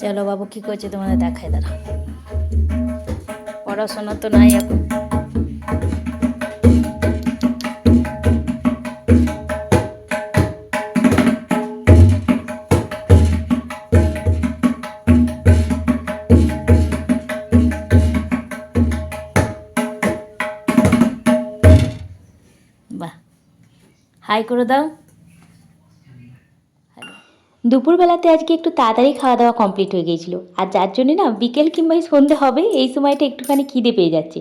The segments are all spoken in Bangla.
চলো বাবু কি করছে তোমাদের দেখায়, দাঁড়া। পড়াশোনা তো নাই এখন। বাহ, হাই করে দাও। দুপুরবেলাতে আজকে একটু তাড়াতাড়ি খাওয়া দাওয়া কমপ্লিট হয়ে গিয়েছিল, আর যার জন্যে না বিকেল কিংবা সন্ধে হবে এই সময়টা একটুখানি খিদে পেয়ে যাচ্ছে।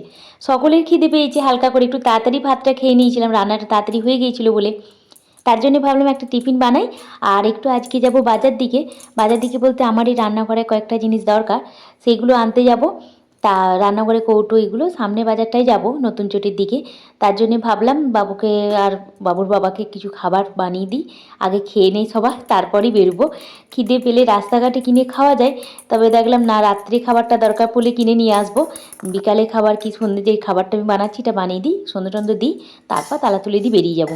সকলের খিদে পেয়েছে, হালকা করে একটু তাড়াতাড়ি ভাতটা খেয়ে নিয়েছিলাম, রান্নাটা তাড়াতাড়ি হয়ে গিয়েছিলো বলে। তার জন্য ভাবলাম একটা টিফিন বানাই। আর একটু আজকে যাব বাজার দিকে। বাজার দিকে বলতে আমার এই রান্নাঘরে কয়েকটা জিনিস দরকার, সেইগুলো আনতে যাব। তা রান্নাঘরে কৌটো এগুলো সামনে বাজারটাই যাব নতুন চটির দিকে। তার জন্যে ভাবলাম বাবুকে আর বাবুর বাবাকে কিছু খাবার বানিয়ে দিই, আগে খেয়ে নেই সবাই, তারপরই বেরোবো। খিদে পেলে রাস্তাঘাটে কিনে খাওয়া যায়, তবে দেখলাম না, রাত্রে খাবারটা দরকার পড়লে কিনে নিয়ে আসবো। বিকালে খাবার কি সন্ধ্যে যে খাবারটা আমি বানাচ্ছি এটা বানিয়ে দিই, সন্ধ্যে টন্ধে দিই, তারপর তালা তুলে দিয়ে বেরিয়ে যাব।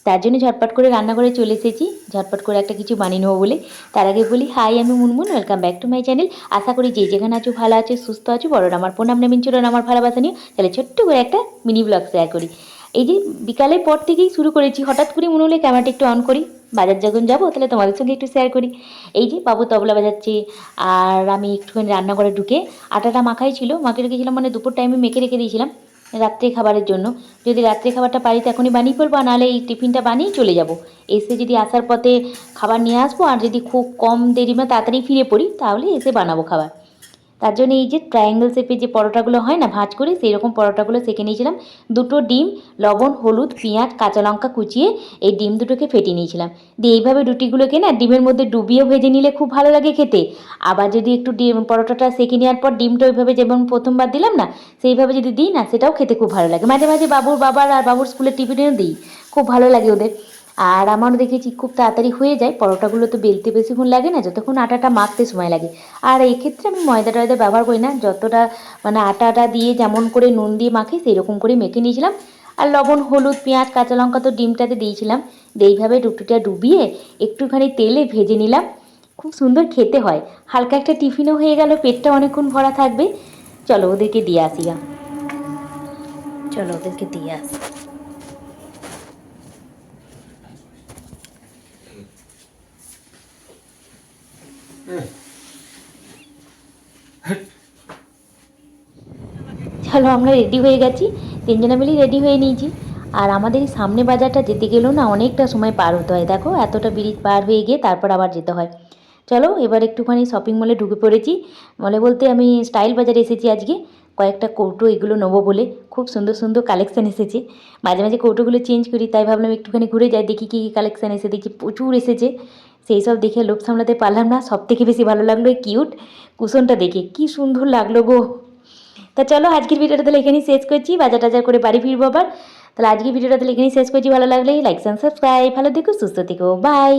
তার জন্য ঝটপট করে রান্নাঘরে চলে এসেছি, ঝটপট করে একটা কিছু বানিয়ে নেবো বলে। তার আগে বলি হাই, আমি Munmun, welcome back to my channel. আশা করি যে যেখানে আছো ভালো আছো, সুস্থ আছো, বড়রা আমার প্রণাম নেবেন, চলুন আমার ভালোবাসা নিয়ে তাহলে ছোট্ট করে একটা মিনি ব্লগ শেয়ার করি। এই যে বিকালের পর থেকেই শুরু করেছি, হঠাৎ করে মনে হলে ক্যামেরাটা একটু অন করি, বাজার যখন যাবো তাহলে তোমাদের সঙ্গে একটু শেয়ার করি। এই যে বাবু তবলা বাজাচ্ছে, আর আমি একটুখানি রান্নাঘরে ঢুকে আটাটা মাখাই ছিল, মাখিয়ে রেখেছিলাম, মানে দুপুর টাইমে মেখে রেখে দিয়েছিলাম রাত্রে খাবারের জন্য। যদি রাত্রে খাবারটা পারি তো এখনই বানিয়ে ফেলবো, নাহলে এই টিফিনটা বানিয়ে চলে যাব। এসে যদি আসার পথে খাবার নিয়ে আসবো, আর যদি খুব কম দেরি বা তাড়াতাড়ি ফিরে পড়ি তাহলে এসে বানাবো খাবার। তার জন্য এই যে ট্রায়াঙ্গেল শেপে যে পরোটাগুলো হয় না ভাঁজ করে, সেই রকম পরোটাগুলো সেঁকে নিয়েছিলাম। দুটো ডিম, লবণ, হলুদ, পেঁয়াজ, কাঁচা লঙ্কা কুচিয়ে এই ডিম দুটোকে ফেটিয়ে নিয়েছিলাম। দিয়ে এইভাবে রুটিগুলোকে না ডিমের মধ্যে ডুবিয়েও ভেজে নিলে খুব ভালো লাগে খেতে। আবার যদি একটু ডিম পরোটাটা সেঁকে নেওয়ার পর ডিমটা ওইভাবে যেমন প্রথমবার দিলাম না, সেইভাবে যদি দিই না, সেটাও খেতে খুব ভালো লাগে। মাঝে মাঝে বাবুর বাবার আর বাবুর স্কুলের টিফিনেও দিই, খুব ভালো লাগে ওদের। আর আমারও দেখেছি খুব তাড়াতাড়ি হয়ে যায়, পরোটাগুলো তো বেলতে বেশিক্ষণ লাগে না, যতক্ষণ আটাটা মাখতে সময় লাগে। আর এই ক্ষেত্রে আমি ময়দা টয়দা ব্যবহার করি না, যতটা মানে আটাটা দিয়ে যেমন করে নুন দিয়ে মাখি সেই রকম করে মেখে নিয়েছিলাম। আর লবণ, হলুদ, পেঁয়াজ, কাঁচা লঙ্কা তো ডিমটাতে দিয়েছিলাম। দিয়ে এইভাবে রুটিটা ডুবিয়ে একটুখানি তেলে ভেজে নিলাম, খুব সুন্দর খেতে হয়। হালকা একটা টিফিনও হয়ে গেল, পেটটা অনেকক্ষণ ভরা থাকবে। চলো ওদেরকে দিয়ে আসি গা, চলো ওদেরকে দিয়ে আসি। চলো আমরা রেডি হয়ে গেছি, তিনজনে মিলেই রেডি হয়ে নিয়েছি। আর আমাদের এই সামনে বাজারটা যেতে গেলেও না অনেকটা সময় পার হতে হয়, দেখো এতটা ব্রিজ পার হয়ে গিয়ে তারপর আবার যেতে হয়। চলো এবার একটুখানি শপিং মলে ঢুকে পড়েছি। মলে বলতে আমি স্টাইল বাজারে এসেছি আজকে, কয়েকটা কৌটো এগুলো নেবো বলে। খুব সুন্দর সুন্দর কালেকশান এসেছে, মাঝে মাঝে কৌটোগুলো চেঞ্জ করি, তাই ভাবলাম একটুখানি ঘুরে যাই, দেখি কী কী কালেকশান এসে, দেখি প্রচুর এসেছে। সেই সব দেখে লোভ সামলাতে পারলাম না, সব থেকে বেশি ভালো লাগলো এই কিউট কুশনটা দেখে, কী সুন্দর লাগলো গো। তা চলো আজকের ভিডিওটা তাহলে এখানেই শেষ করছি, বাজার টাজার করে বাড়ি ফিরবো আবার। তাহলে আজকের ভিডিওটা তাহলে এখানেই শেষ করছি, ভালো লাগলে লাইক এন্ড সাবস্ক্রাইব, ভালো থেকো সুস্থ থেকো, বাই।